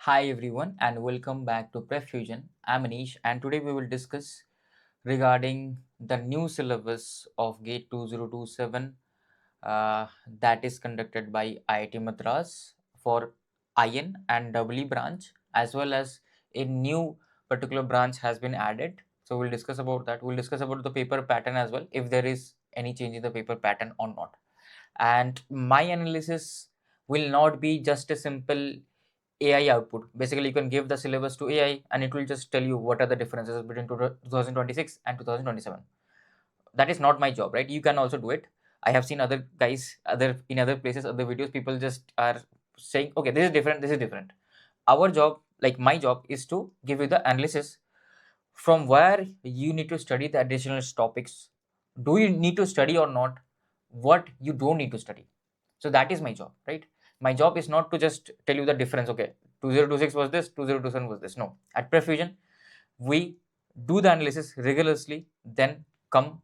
Hi everyone and welcome back to PrepFusion. I'm Anish and today we will discuss regarding the new syllabus of GATE 2027 that is conducted by IIT Madras for IN and EE branch, as well as a new particular branch has been added. So we'll discuss about that. We'll discuss about the paper pattern as well, if there is any change in the paper pattern or not. And my analysis will not be just a simple AI output. Basically, you can give the syllabus to AI and it will just tell you what are the differences between 2026 and 2027. That is not my job, right? You can also do it. I have seen other guys, other places, other videos, people just are saying, okay, this is different, this is different. Our job, like my job, is to give you the analysis from where you need to study the additional topics. Do you need to study or not? What you don't need to study. So that is my job, right? My job is not to just tell you the difference. Okay, 2026 was this, 2027 was this. No, at PrepFusion, we do the analysis rigorously, then come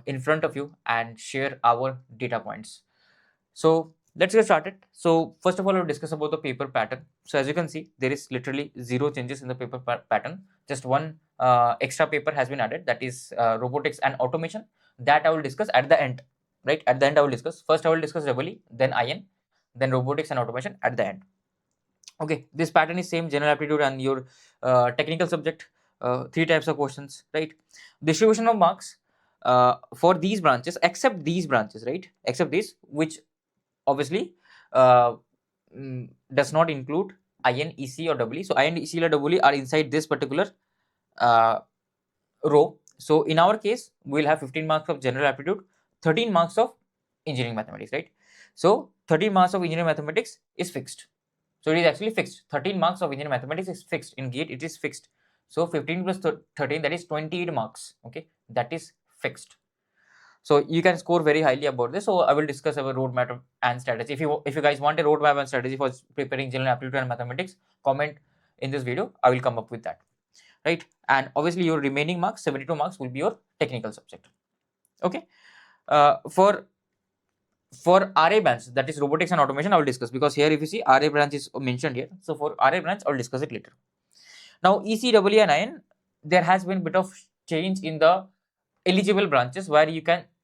in front of you and share our data points. So let's get started. So first of all, we'll discuss about the paper pattern. So as you can see, there is literally zero changes in the paper pattern. Just one extra paper has been added, that is robotics and automation. That I will discuss at the end, right? At the end, I will discuss. First, I will discuss EE, then IN, then robotics and automation at the end. Okay, this pattern is same general aptitude and your technical subject. Three types of questions, right? Distribution of marks for these branches, except these branches, right? Except these, which obviously uh, does not include IN, EC or EE. So IN, EC or EE are inside this particular uh, row. So in our case, we'll have 15 marks of general aptitude, 13 marks of engineering mathematics, right? So 13 marks of engineering mathematics is fixed. So it is actually fixed. 13 marks of engineering mathematics is fixed. In GATE, it is fixed. So 15 plus 13, that is 28 marks. Okay, that is fixed. So you can score very highly about this. So I will discuss our roadmap and strategy. If you guys want a roadmap and strategy for preparing general aptitude and mathematics, comment in this video. I will come up with that, right? And obviously your remaining marks, 72 marks, will be your technical subject. Okay. For RA branch, that is robotics and automation, I will discuss, because here if you see RA branch is mentioned here. So for RA branch, I will discuss it later. Now ECW and IN, there has been a bit of change in the eligible branches where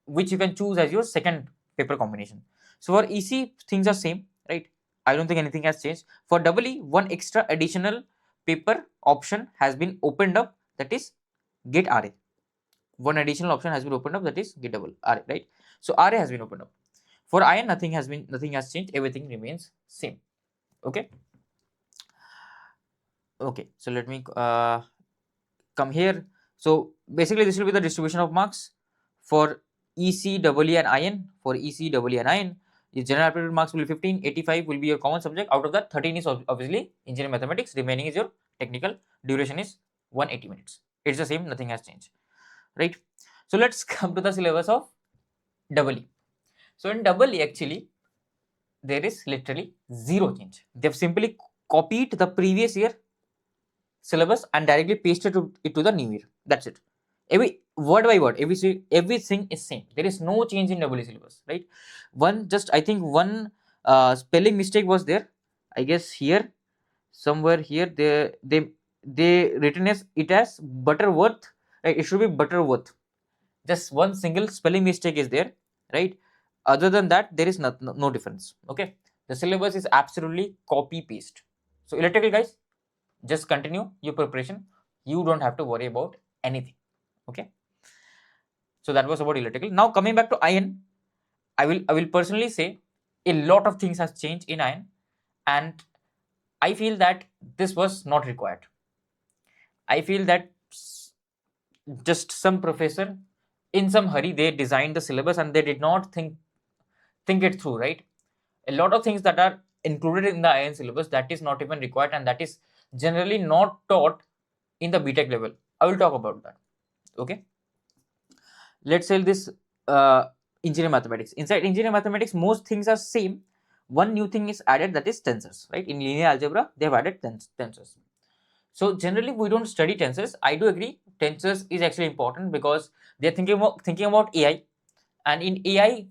which you can choose as your second paper combination. So for EC, things are same, right? I don't think anything has changed. For EE, one extra additional paper option has been opened up, that is GATE RA. One additional option has been opened up, that is GATE RA, right? So RA has been opened up. For IN, nothing has changed, everything remains same. Okay. Okay, so let me come here. So basically this will be the distribution of marks for EC, EE and IN. For EC, EE and IN, the general aptitude marks will be 15, 85 will be your common subject. Out of that, 13 is obviously engineering mathematics, remaining is your technical. Duration is 180 minutes. It's the same, nothing has changed, right? So let's come to the syllabus of EE. So in EE, actually, there is literally zero change. They've simply copied the previous year syllabus and directly pasted it to the new year. That's it. Every word by word, everything is same. There is no change in EE syllabus, right? I think one spelling mistake was there. I guess here, somewhere here, they written it as Butterworth. Right? It should be Butterworth. Just one single spelling mistake is there, right? Other than that, there is no difference. Okay, the syllabus is absolutely copy paste. So electrical guys, just continue your preparation. You don't have to worry about anything. Okay, so that was about electrical. Now coming back to IN, I will personally say a lot of things has changed in IN, and I feel that this was not required. I feel that just some professor in some hurry, they designed the syllabus and they did not think it through, right? A lot of things that are included in the IN syllabus, that is not even required, and that is generally not taught in the BTech level. I will talk about that. Okay, let's say this engineering mathematics. Inside engineering mathematics, most things are same. One new thing is added, that is tensors, right? In linear algebra, they have added tensors. So generally we don't study tensors. I do agree tensors is actually important because they're thinking about AI, and in AI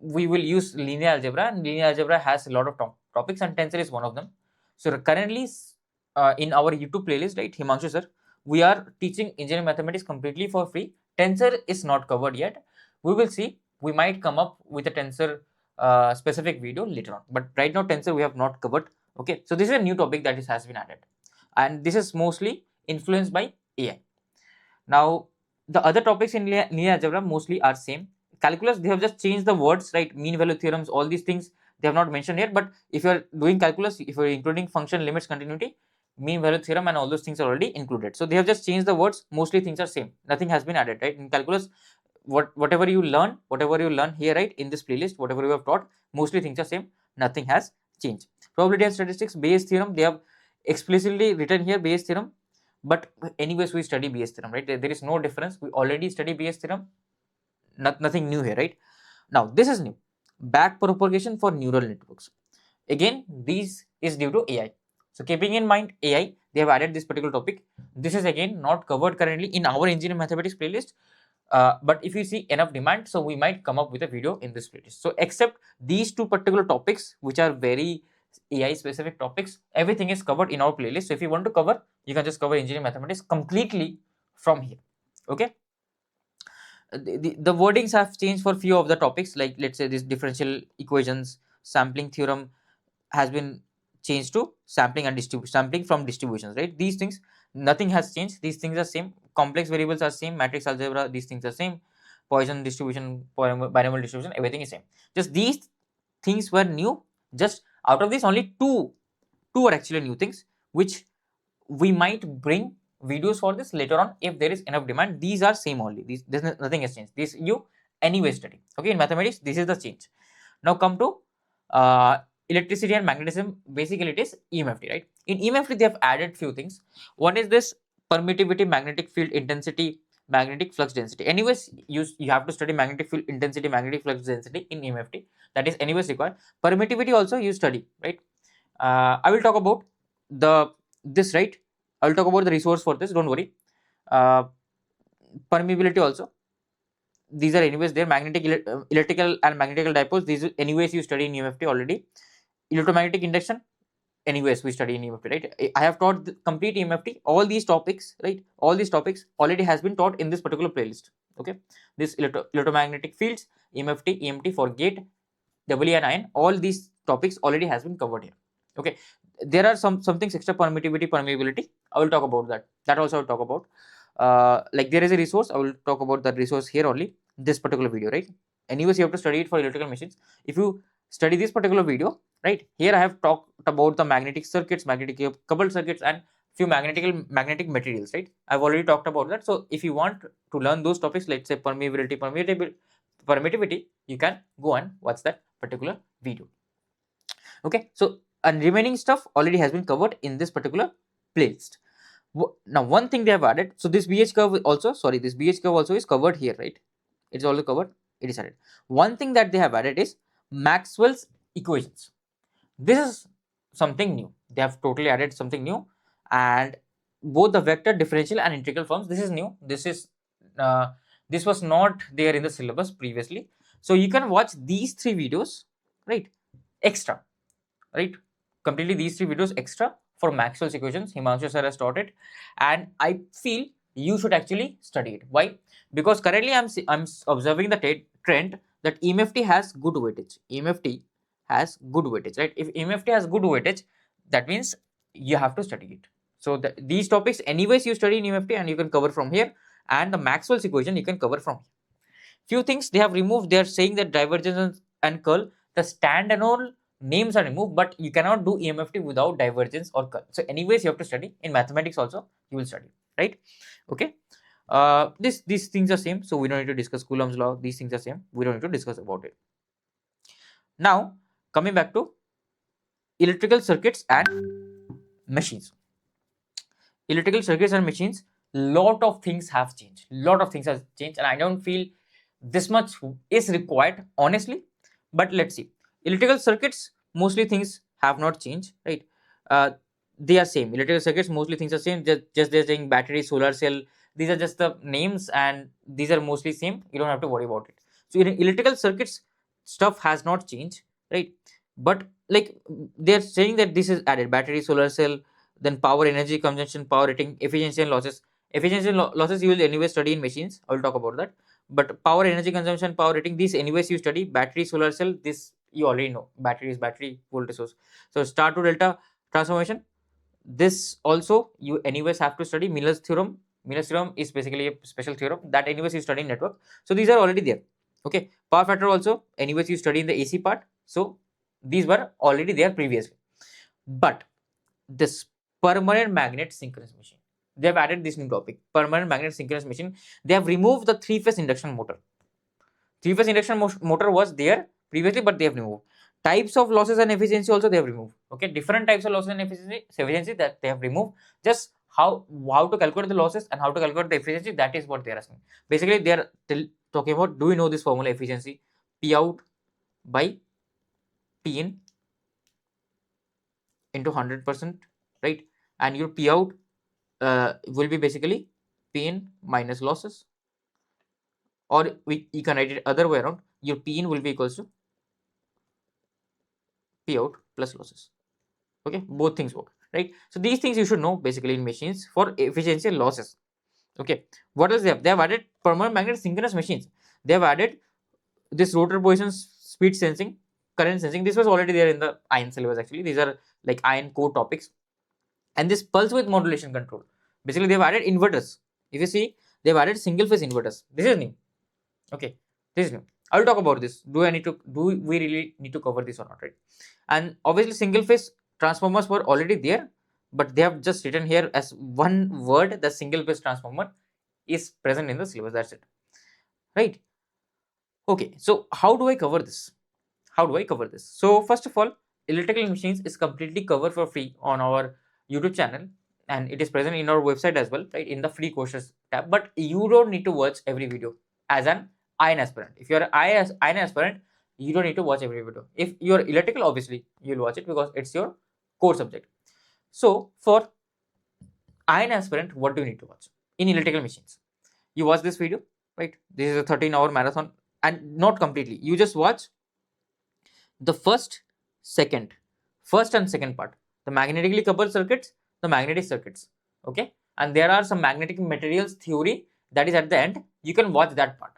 we will use linear algebra, and linear algebra has a lot of topics, and tensor is one of them. So currently in our YouTube playlist, right, Himanshu sir, we are teaching engineering mathematics completely for free. Tensor is not covered yet. We will see. We might come up with a tensor specific video later on, but right now tensor we have not covered. Okay, so this is a new topic that has been added, and this is mostly influenced by AI. Now the other topics in linear algebra mostly are same. Calculus, they have just changed the words, right? Mean value theorems, all these things they have not mentioned here. But if you are doing calculus, if you are including function, limits, continuity, mean value theorem and all those things are already included. So they have just changed the words. Mostly things are same. Nothing has been added, right? In calculus, whatever you learn here, right, in this playlist, whatever you have taught, mostly things are same. Nothing has changed. Probability and statistics, Bayes theorem, they have explicitly written here Bayes theorem. But anyways, we study Bayes theorem, right? There is no difference. We already study Bayes theorem. Nothing new here, right? Now this is new. Back propagation for neural networks. Again, this is due to AI. So keeping in mind AI, they have added this particular topic. This is again not covered currently in our engineering mathematics playlist. But if you see enough demand, so we might come up with a video in this playlist. So except these two particular topics, which are very AI specific topics, everything is covered in our playlist. So if you want to cover, you can just cover engineering mathematics completely from here. Okay. The wordings have changed for few of the topics, like let's say this differential equations, sampling theorem has been changed to sampling and sampling from distributions, right? These things, nothing has changed. These things are same. Complex variables are same. Matrix algebra, these things are same. Poisson distribution, binomial distribution, everything is same. Just these things were new. Just out of this, only two are actually new things, which we might bring videos for this later on if there is enough demand. These are same only. There's nothing has changed. This you anyway study. Okay, in mathematics, this is the change. Now come to electricity and magnetism. Basically, it is EMFT, right? In EMFT, they have added few things. One is this permittivity, magnetic field intensity, magnetic flux density. Anyways, you have to study magnetic field intensity, magnetic flux density in EMFT. That is anyways required. Permittivity also you study, right? I will talk about this, right? I will talk about the resource for this. Don't worry. Permeability also. These are anyways there. Magnetic, electrical and magnetical dipoles. These anyways you study in EMFT already. Electromagnetic induction. Anyways we study in EMFT, right? I have taught the complete EMFT. All these topics, right? All these topics already has been taught in this particular playlist. Okay. This electromagnetic fields, EMFT, EMT for gate, WE and ion. All these topics already has been covered here. Okay. There are some things extra, permittivity, permeability. I will talk about that. That also I will talk about. Like there is a resource. I will talk about that resource here only. This particular video, right? Anyways, you have to study it for electrical machines. If you study this particular video, right? Here I have talked about the magnetic circuits, magnetic coupled circuits, and few magnetic materials, right? I've already talked about that. So if you want to learn those topics, let's say permeability, permittivity, you can go and watch that particular video. Okay, so and remaining stuff already has been covered in this particular playlist. Now one thing they have added, so this BH curve also, this BH curve also is covered here, right? It's already covered. It is added. One thing that they have added is Maxwell's equations. This is something new. They have totally added something new, and both the vector, differential, and integral forms. This is new. This was not there in the syllabus previously. So you can watch these three videos, right? Extra, right? Completely these three videos extra for Maxwell's equations. Himanshu sir has taught it, and I feel you should actually study it. Why? Because currently I'm observing the trend that EMFT has good weightage. EMFT has good weightage, right? If EMFT has good weightage, that means you have to study it. So these topics anyways you study in EMFT and you can cover from here, and the Maxwell's equation you can cover from here. Few things they have removed. They are saying that divergence and curl, the standalone names are removed, but you cannot do EMFT without divergence or curl. So anyways you have to study. In mathematics also you will study, right? Okay. These things are same, so we don't need to discuss Coulomb's law. These things are same, we don't need to discuss about it. Now coming back to electrical circuits and machines. Electrical circuits and machines, lot of things have changed. And I don't feel this much is required, honestly. But let's see. Electrical circuits, mostly things have not changed, right? They are same. Electrical circuits, mostly things are same. Just they're saying battery, solar cell. These are just the names, and these are mostly same. You don't have to worry about it. So in electrical circuits, stuff has not changed, right? But like they're saying that this is added battery, solar cell, then power, energy consumption, power rating, efficiency and losses. Efficiency and losses you will anyway study in machines, I will talk about that. But power, energy consumption, power rating, these anyways you study. Battery, solar cell, this you already know. Battery is battery, voltage source. So star to delta transformation, this also you anyways have to study. Miller's theorem. Miller's theorem is basically a special theorem that anyways you study in network. So these are already there. Okay, power factor also anyways you study in the AC part. So these were already there previously. But this permanent magnet synchronous machine, they have added this new topic, permanent magnet synchronous machine. They have removed the three-phase induction motor. Three-phase induction motor was there previously, but they have removed. Types of losses and efficiency also they have removed. Okay, different types of losses and efficiency that they have removed. Just how to calculate the losses and how to calculate the efficiency, that is what they are asking. Basically, they are talking about, do you know this formula efficiency? P out by P in into 100%, right? And your P out will be basically P in minus losses, or you can write it other way around. Your P in will be equals to P out plus losses. Okay, both things work, right? So these things you should know basically in machines for efficiency and losses. Okay, what else they have? They have added permanent magnet synchronous machines. They have added this rotor position, speed sensing, current sensing. This was already there in the iron syllabus actually. These are like iron core topics. And this pulse width modulation control. Basically, they've added inverters. If you see, they've added single phase inverters. This is new. Okay, this is new. I'll talk about this. Do we really need to cover this or not, right? And obviously, single phase transformers were already there, but they have just written here as one word, the single phase transformer is present in the syllabus. That's it, right? Okay, so how do I cover this? How do I cover this? So first of all, electrical machines is completely covered for free on our YouTube channel, and it is present in our website as well, right, in the free courses tab. But you don't need to watch every video as an iron aspirant. If you're an iron aspirant, you don't need to watch every video. If you're electrical, obviously you'll watch it because it's your core subject. So for iron aspirant, what do you need to watch in electrical machines? You watch this video, right? This is a 13-hour marathon, and not completely. You just watch the first and second part, the magnetically coupled circuits, the magnetic circuits. Okay, and there are some magnetic materials theory that is at the end. You can watch that part.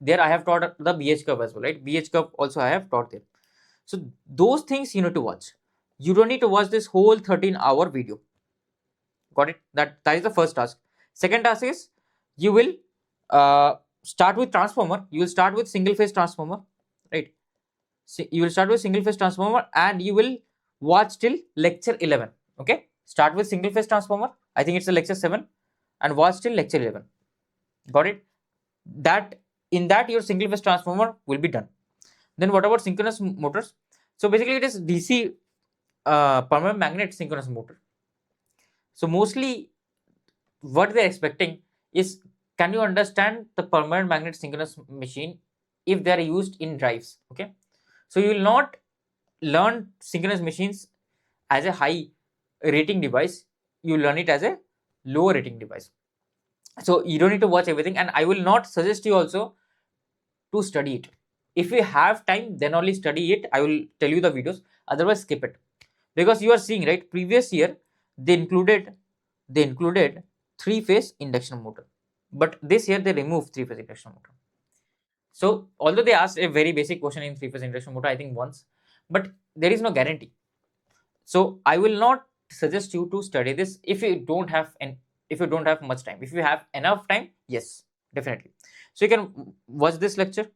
There I have taught the BH curve as well, right? BH curve also I have taught there. So those things you need to watch. You don't need to watch this whole 13-hour video. Got it? That is the first task. Second task is you will start with transformer. You will start with single phase transformer, right? So you will start with single phase transformer and you will watch till lecture 11. Okay, start with single phase transformer. I think it's a lecture 7, and watch till lecture 11. Got it? That in that your single phase transformer will be done. Then what about synchronous motors? So basically it is DC permanent magnet synchronous motor. So mostly what they're expecting is, can you understand the permanent magnet synchronous machine if they are used in drives? Okay, so you will not learn synchronous machines as a high rating device, you learn it as a low rating device. So you don't need to watch everything, and I will not suggest you also to study it. If you have time, then only study it. I will tell you the videos, otherwise skip it, because you are seeing, right, previous year they included three-phase induction motor, but this year they removed three-phase induction motor. So although they asked a very basic question in three-phase induction motor, I think once, but there is no guarantee. So I will not suggest you to study this if you don't have much time. If you have enough time, yes, definitely. So you can watch this lecture,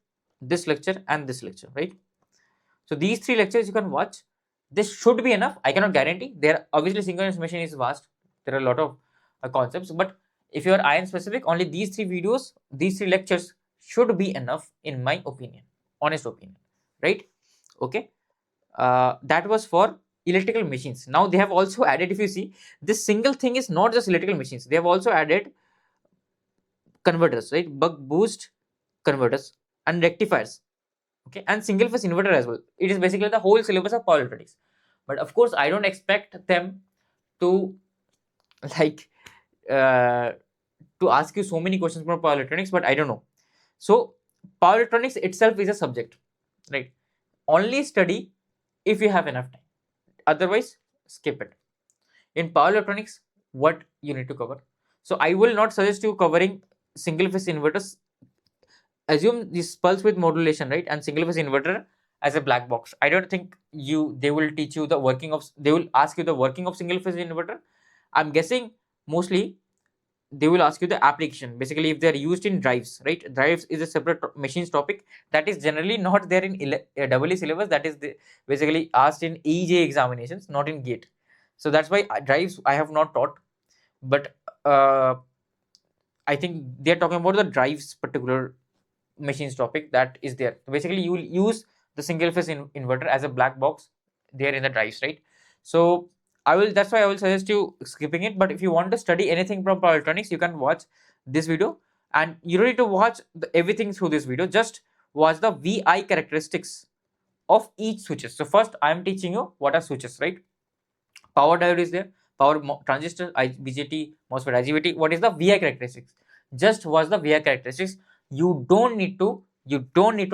and this lecture, right? So these 3 lectures you can watch. This should be enough. I cannot guarantee. There obviously synchronous machine is vast. There are a lot of concepts, but if you are iron specific, only these 3 videos, these 3 lectures should be enough in my opinion, honest opinion, right? Okay, that was for electrical machines. Now they have also added, if you see, this single thing is not just electrical machines. They have also added converters, right? Buck boost converters and rectifiers. Okay, and single phase inverter as well. It is basically the whole syllabus of power electronics. But of course, I don't expect them to like to ask you so many questions about power electronics, but I don't know. So power electronics itself is a subject, right? Only study if you have enough time. Otherwise, skip it. In power electronics, what you need to cover. So I will not suggest you covering single phase inverters. Assume this pulse width modulation, right, and single phase inverter as a black box. I don't think they will teach you the working of, they will ask you the working of single phase inverter. I'm guessing mostly they will ask you the application, basically if they are used in drives, right. Drives is a separate machines topic that is generally not there in double syllabus, that is basically asked in EJ examinations, not in gate. So that's why drives I have not taught. But I think they're talking about the drives particular machines topic that is there. Basically you will use the single phase inverter as a black box there in the drives, right. So that's why I will suggest you skipping it. But if you want to study anything from power electronics, you can watch this video, and you don't need to watch everything through this video. Just watch the VI characteristics of each switches. So first I am teaching you what are switches, right. Power diode is there, power transistor, BJT, MOSFET, IGBT. What is the VI characteristics? Just watch the VI characteristics. You don't need to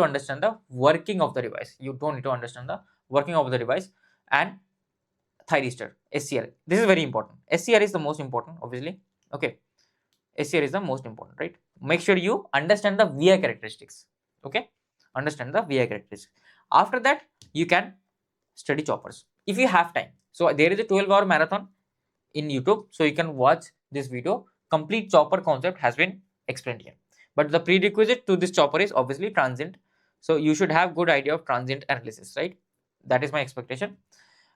understand the working of the device. You don't need to understand the working of the device. And thyristor, SCR. This is very important. SCR is the most important, obviously. Okay. SCR is the most important, right? Make sure you understand the VI characteristics. Okay. Understand the VI characteristics. After that, you can study choppers if you have time. So there is a 12-hour marathon in YouTube, so you can watch this video. Complete chopper concept has been explained here. But the prerequisite to this chopper is obviously transient. So you should have good idea of transient analysis, right? That is my expectation.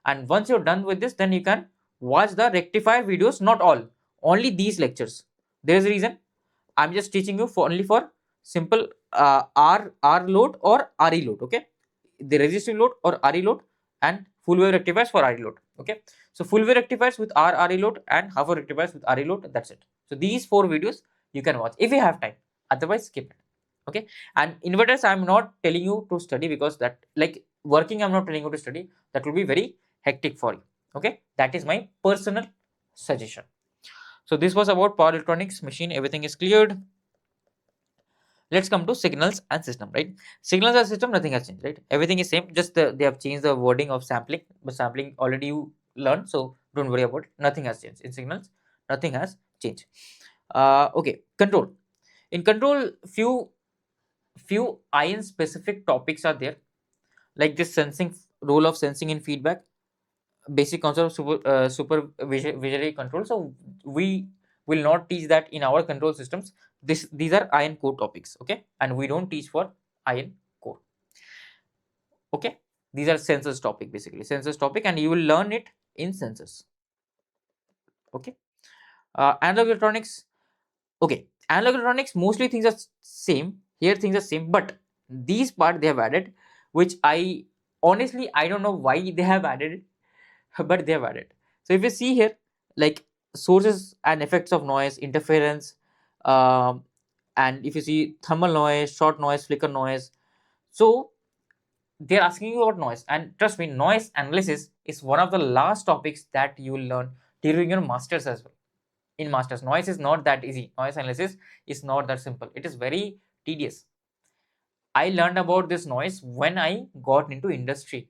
And once you're done with this, then you can watch the rectifier videos, not all, only these lectures. There is a reason. I'm just teaching you for only for simple R load or RE load, okay? The resistive load or RE load, and full wave rectifiers for RE load, okay? So full wave rectifiers with RE load and half wave rectifiers with RE load, that's it. So these 4 videos you can watch if you have time, otherwise skip it, okay? And inverters, I'm not telling you to study, because that, like working, I'm not telling you to study, that will be very hectic for you, okay? That is my personal suggestion. So this was about power electronics machine, everything is cleared. Let's come to signals and system, right? Signals and system, nothing has changed, right? Everything is same, just they have changed the wording of sampling, but sampling already you learned, so don't worry about it. Nothing has changed in signals, nothing has changed. Okay, control. In control, few ion specific topics are there, like this sensing, role of sensing in feedback, basic concept of supervisory control. So we will not teach that in our control systems. These are ion core topics, okay, and we don't teach for ion core, okay. These are sensors topic, basically sensors topic, and you will learn it in sensors, okay. Analog electronics, okay. Analog electronics, mostly things are same here, things are same, but these part they have added, which I honestly I don't know why they have added it, but they have added. So if you see here, like sources and effects of noise, interference, um, and if you see thermal noise, short noise, flicker noise, so they're asking you about noise. And trust me, noise analysis is one of the last topics that you will learn during your masters as well. In masters, noise is not that easy. Noise analysis is not that simple. It is very tedious. I learned about this noise when I got into industry,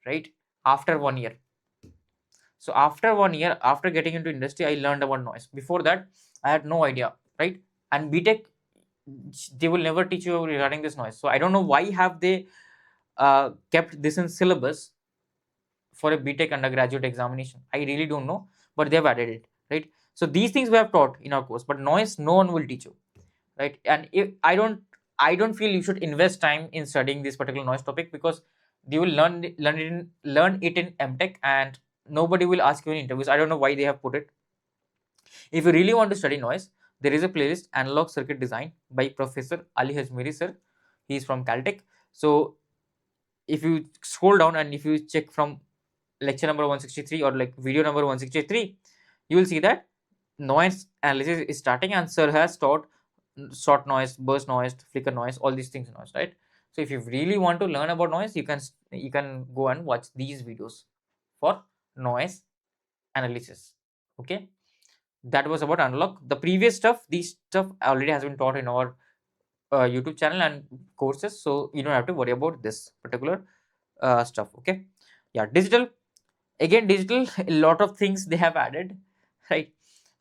right? After 1 year. So after 1 year, after getting into industry, I learned about noise. Before that, I had no idea, right? And BTech, they will never teach you regarding this noise. So I don't know why have they kept this in syllabus for a BTech undergraduate examination. I really don't know, but they have added it, right? So these things we have taught in our course, but noise, no one will teach you, right? And if I don't feel you should invest time in studying this particular noise topic, because you will learn it in MTech, and nobody will ask you in interviews. I don't know why they have put it. If you really want to study noise, there is a playlist, Analog Circuit Design, by Professor Ali Hajmiri sir. He is from Caltech. So if you scroll down and if you check from lecture number 163 or like video number 163, you will see that noise analysis is starting, and sir has taught short noise, burst noise, flicker noise, all these things noise, right? So if you really want to learn about noise, you can go and watch these videos for noise analysis, okay. That was about analog. The previous stuff, these stuff already has been taught in our YouTube channel and courses, so you don't have to worry about this particular stuff, okay. Yeah, digital, again digital, a lot of things they have added, right?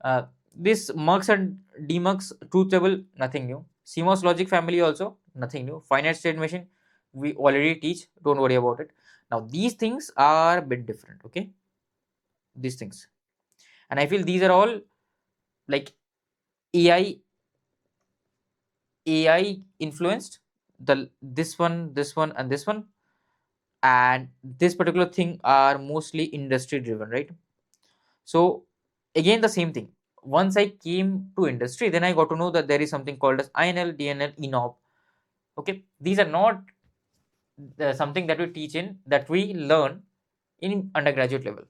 uh, this mux and demux truth table, nothing new. CMOS logic family also nothing new. Finite state machine we already teach, don't worry about it. Now these things are a bit different, okay, these things, and I feel these are all like ai influenced, the this one and this one, and this particular thing are mostly industry driven, right? So again the same thing, once I came to industry, then I got to know that there is something called as INL, DNL, ENOB. Okay, these are not something that we teach in, that we learn in undergraduate level,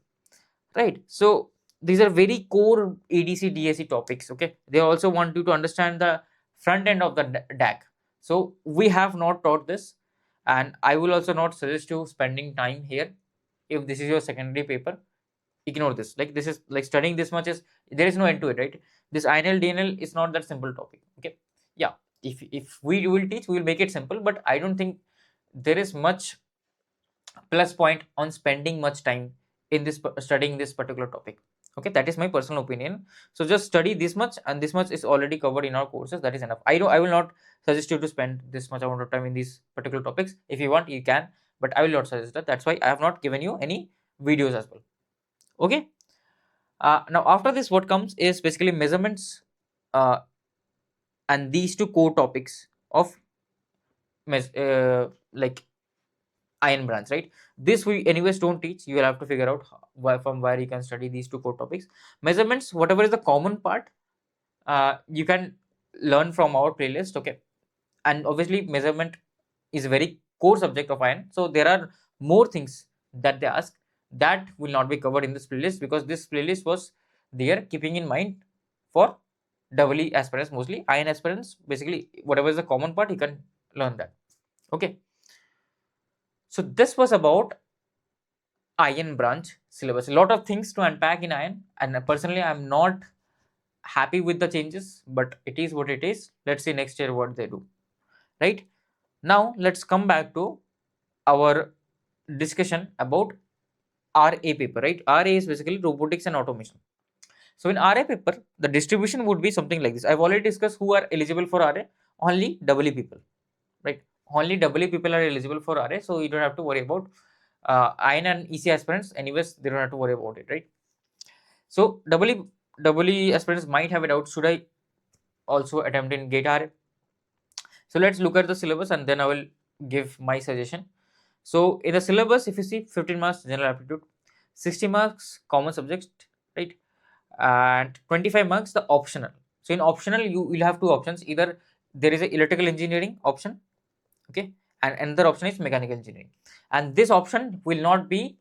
right? So these are very core ADC DAC topics. Okay, they also want you to understand the front end of the DAC. So we have not taught this, and I will also not suggest you spending time here. If this is your secondary paper, ignore this. Like, this is like studying this much is, there is no end to it, right? This INL DNL is not that simple topic. Okay, yeah, if we will teach, we will make it simple, but I don't think there is much plus point on spending much time in this studying this particular topic. Okay, that is my personal opinion. So just study this much, and this much is already covered in our courses, that is enough. I will not suggest you to spend this much amount of time in these particular topics. If you want, you can, but I will not suggest that. That's why I have not given you any videos as well. Okay, now after this, what comes is basically measurements, uh, and these two core topics of like iron branch, right? This we anyways don't teach. You will have to figure out from where you can study these two core topics. Measurements, whatever is the common part, you can learn from our playlist. Okay, and obviously measurement is a very core subject of iron, so there are more things that they ask that will not be covered in this playlist, because this playlist was there keeping in mind for double E aspirants, mostly iron aspirants. Basically whatever is the common part, you can learn that. Okay, so this was about iron branch syllabus. A lot of things to unpack in iron, and personally I'm not happy with the changes, but it is what it is. Let's see next year what they do, right? Now let's come back to our discussion about RA paper, right? RA is basically robotics and automation. So in RA paper, the distribution would be something like this. I've already discussed who are eligible for RA. Only EE people, right? Only EE people are eligible for RA, so you don't have to worry about IN and EC aspirants. Anyways, they don't have to worry about it, right? So EE aspirants might have a doubt: should I also attempt in GATE RA? So let's look at the syllabus, and then I will give my suggestion. So in the syllabus, if you see, 15 marks general aptitude, 60 marks common subjects, right? And 25 marks the optional. So in optional, you will have two options. Either there is a electrical engineering option, okay, and another option is mechanical engineering. And this option will not be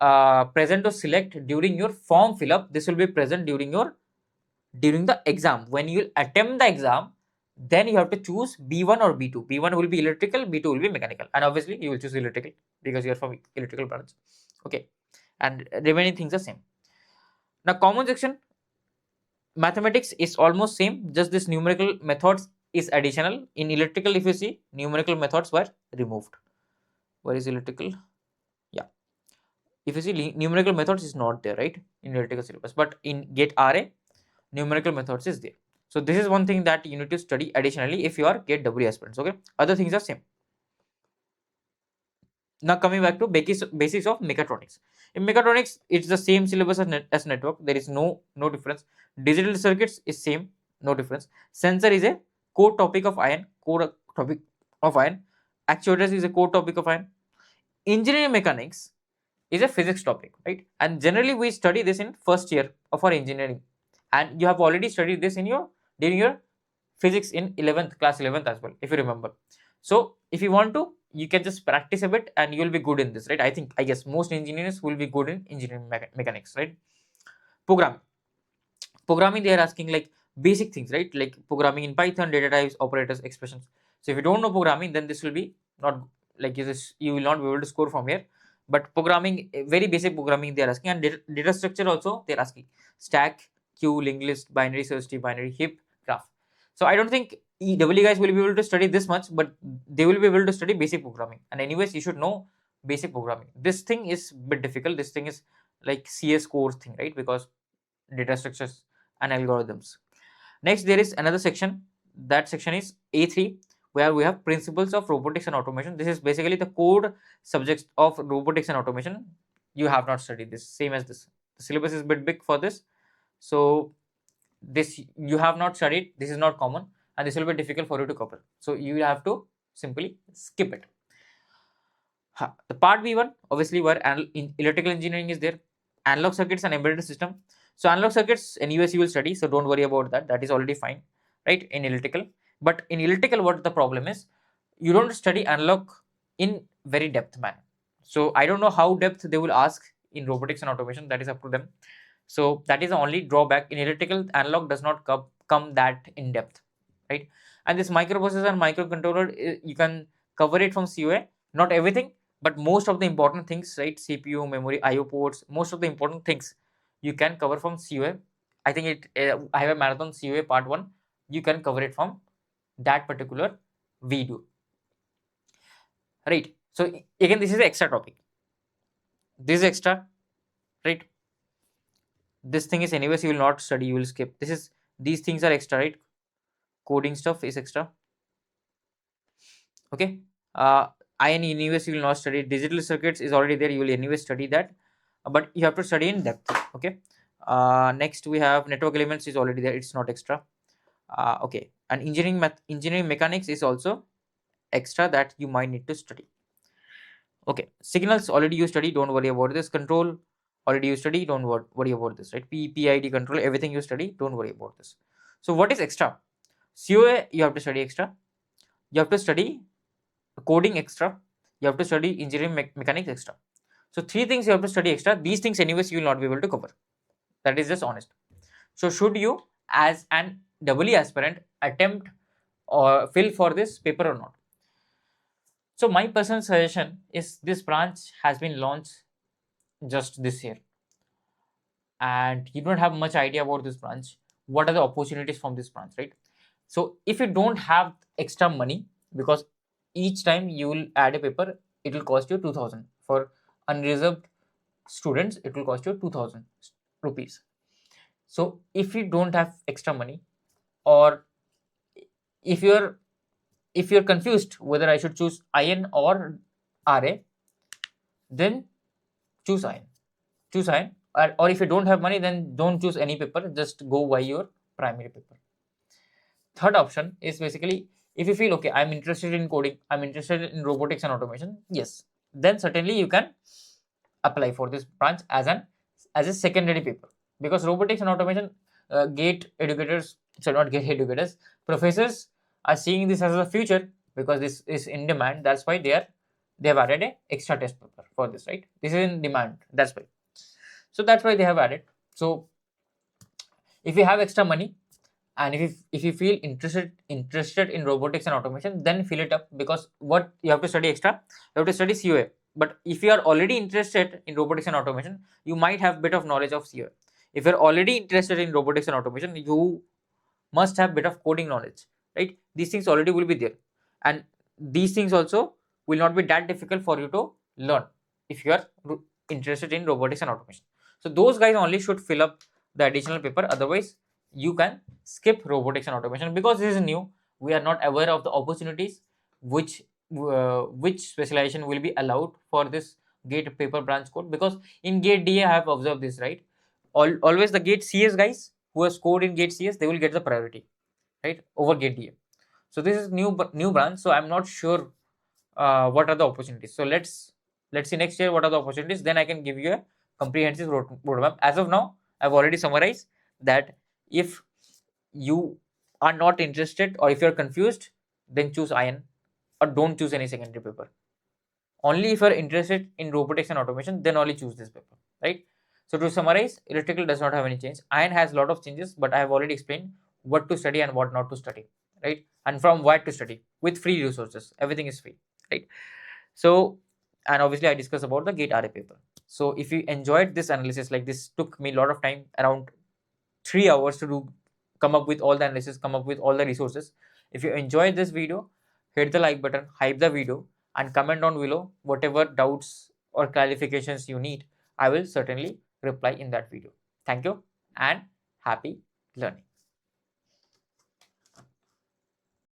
present to select during your form fill up. This will be present during the exam. When you attempt the exam, then you have to choose B1 or B2. B1 will be electrical, B2 will be mechanical, and obviously you will choose electrical because you are from electrical branch. Okay, and remaining things are same. Now common section, mathematics is almost same, just this numerical methods is additional. In electrical, if you see, numerical methods were removed. Where is electrical? Yeah, if you see, numerical methods is not there, right, in electrical syllabus, but in GATE RA, numerical methods is there. So this is one thing that you need to study additionally if you are GATE W aspirants. Okay, other things are same. Now coming back to basics of mechatronics. In mechatronics, it's the same syllabus as network. There is no difference. Digital circuits is same, no difference. Sensor is a core topic of iron. Actuators is a core topic of iron. Engineering mechanics is a physics topic, right? And generally we study this in first year of our engineering, and you have already studied this in your during your physics in 11th class, 11th as well, if you remember. So if you want to, you can just practice a bit and you'll be good in this, right? I guess most engineers will be good in engineering mechanics, right? Programming, they are asking like basic things, right? Like programming in Python, data types, operators, expressions. So if you don't know programming, then this will be not like you will not be able to score from here. But programming, very basic programming they are asking, and data structure also they're asking: stack, queue, linked list, binary search tree, binary heap, graph. So I don't think EW guys will be able to study this much, but they will be able to study basic programming. And anyways, you should know basic programming. This thing is a bit difficult. This thing is like CS course thing, right? Because data structures and algorithms. Next, there is another section. That section is A3, where we have principles of robotics and automation. This is basically the core subjects of robotics and automation. You have not studied this, same as this. The syllabus is a bit big for this, so this you have not studied. This is not common, and this will be difficult for you to cover. So you have to simply skip it. The part B1, obviously, where electrical engineering is there, analog circuits and embedded system. So analog circuits in US you will study, so don't worry about that. That is already fine, right? In electrical, but in electrical, what the problem is, you don't study analog in very depth manner. So I don't know how depth they will ask in robotics and automation. That is up to them. So that is the only drawback. In electrical, analog does not come that in depth, right? And this microprocessor and microcontroller, you can cover it from COA. Not everything, but most of the important things, right? CPU, memory, IO ports, most of the important things you can cover from COA. I think I have a marathon COA part 1. You can cover it from that particular video, right? So again, this is the extra topic. This is extra, right? This thing is anyways you will not study, you will skip. These things are extra, right? Coding stuff is extra. Okay. IN anyways you will not study. Digital circuits is already there, you will anyway study that, but you have to study in depth. Okay. Next we have network elements is already there, it's not extra. Okay, and engineering mechanics is also extra that you might need to study. Okay, signals already you study, don't worry about this. Control already you study, don't worry about this, right? PID control, everything you study, don't worry about this. So what is extra? COA you have to study extra, you have to study coding extra, you have to study engineering mechanics extra. So 3 things you have to study extra. These things anyways you will not be able to cover. That is just honest. So should you as an EE aspirant attempt or fill for this paper or not? So my personal suggestion is this branch has been launched just this year, and you don't have much idea about this branch. What are the opportunities from this branch, right? So if you don't have extra money, because each time you will add a paper, it will cost you 2000. For unreserved students, it will cost you 2000 rupees. So if you don't have extra money, or if you're confused whether I should choose IN or RA, then choose IN. Choose IN. Or if you don't have money, then don't choose any paper, just go by your primary paper. Third option is basically, if you feel okay, I'm interested in coding, I'm interested in robotics and automation, yes, then certainly you can apply for this branch as a secondary paper. Because robotics and automation, gate educators, so not gate educators, professors are seeing this as a future, because this is in demand. That's why they have added a extra test paper for this, right? This is in demand, that's why. So that's why they have added. So if you have extra money, and if you feel interested in robotics and automation, then fill it up. Because what you have to study extra, you have to study COA. But if you are already interested in robotics and automation, you might have bit of knowledge of COA. If you're already interested in robotics and automation, you must have bit of coding knowledge, right? These things already will be there, and these things also will not be that difficult for you to learn if you are interested in robotics and automation. So those guys only should fill up the additional paper. Otherwise you can skip robotics and automation, because this is new. We are not aware of the opportunities which specialization will be allowed for this gate paper branch code. Because in gate DA I have observed this, right? Always the gate CS guys who have scored in gate CS, they will get the priority, right, over gate DA. So this is new branch, so I'm not sure what are the opportunities. So let's see next year what are the opportunities, then I can give you a comprehensive roadmap. As of now, I've already summarized that if you are not interested, or if you're confused, then choose IN, or don't choose any secondary paper. Only if you're interested in robotics and automation, then only choose this paper, right? So to summarize, electrical does not have any change. IN has a lot of changes, but I have already explained what to study and what not to study, right? And from what to study with free resources. Everything is free, right? So, and obviously I discussed about the gate RA paper. So if you enjoyed this analysis, like this took me a lot of time, around 3 hours to come up with all the analysis, come up with all the resources. If you enjoyed this video, hit the like button, hype the video, and comment down below whatever doubts or clarifications you need. I will certainly reply in that video. Thank you and happy learning.